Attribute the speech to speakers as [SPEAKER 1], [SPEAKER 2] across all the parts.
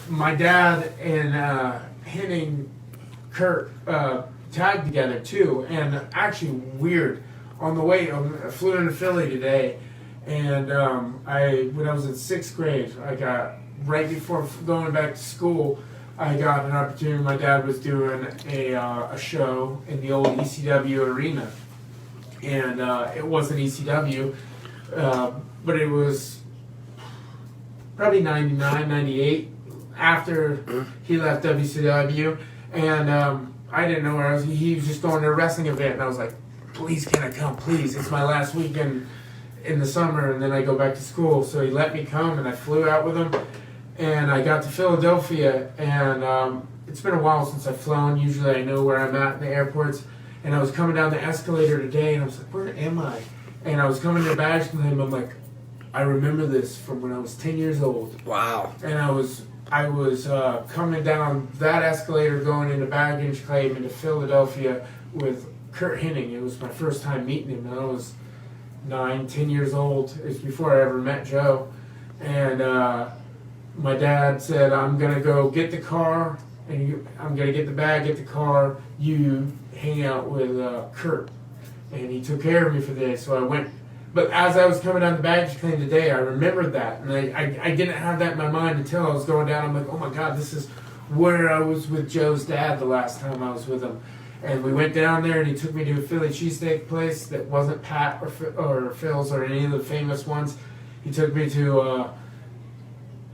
[SPEAKER 1] my dad and Henning, Curt tagged together too, and actually weird. On the way, I flew into Philly today, and when I was in 6th grade, I got right before going back to school, I got an opportunity. My dad was doing a show in the old ECW arena, and it wasn't ECW, but it was probably 99, 98 after he left WCW, and I didn't know where I was. He was just going to a wrestling event, and I was like, please, can I come? Please, it's my last weekend in the summer, and then I go back to school. So he let me come, and I flew out with him, and I got to Philadelphia, and it's been a while since I've flown. Usually I know where I'm at in the airports, and I was coming down the escalator today, and I was like, where am I? And I was coming to baggage claim. I'm like, I remember this from when I was 10 years old.
[SPEAKER 2] Wow.
[SPEAKER 1] And I was coming down that escalator going into baggage claim into Philadelphia with Curt Henning. It was my first time meeting him. I was 9, 10 years old. It was before I ever met Joe. And my dad said, I'm going to go get the car, and I'm going to get the bag, get the car. You hang out with Curt. And he took care of me for the day. So I went. But as I was coming down the baggage claim today, I remembered that. And I didn't have that in my mind until I was going down. I'm like, oh my God, this is where I was with Joe's dad the last time I was with him. And we went down there, and he took me to a Philly cheesesteak place that wasn't Pat or Phil's or any of the famous ones. He took me to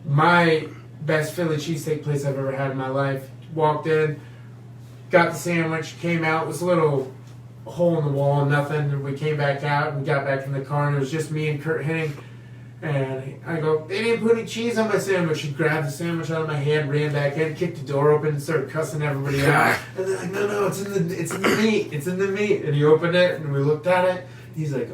[SPEAKER 1] my best Philly cheesesteak place I've ever had in my life. Walked in, got the sandwich, came out. It was a little hole in the wall, nothing. And we came back out and got back in the car, and it was just me and Curt Henning. And I go, they didn't put any cheese on my sandwich. He grabbed the sandwich out of my hand, ran back in, kicked the door open, and started cussing everybody out. And they're like, no, it's in the meat. It's in the meat. And he opened it, and we looked at it. He's like,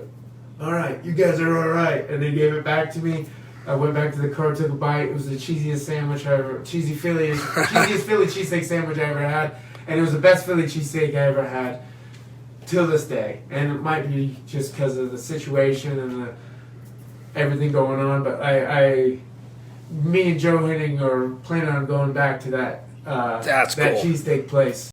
[SPEAKER 1] all right, you guys are all right. And they gave it back to me. I went back to the car, took a bite. It was the cheesiest sandwich I ever, cheesiest Philly cheesesteak sandwich I ever had. And it was the best Philly cheesesteak I ever had till this day. And it might be just because of the situation and everything going on, but me and Joe Henning are planning on going back to that
[SPEAKER 2] That's cool.
[SPEAKER 1] cheesesteak place.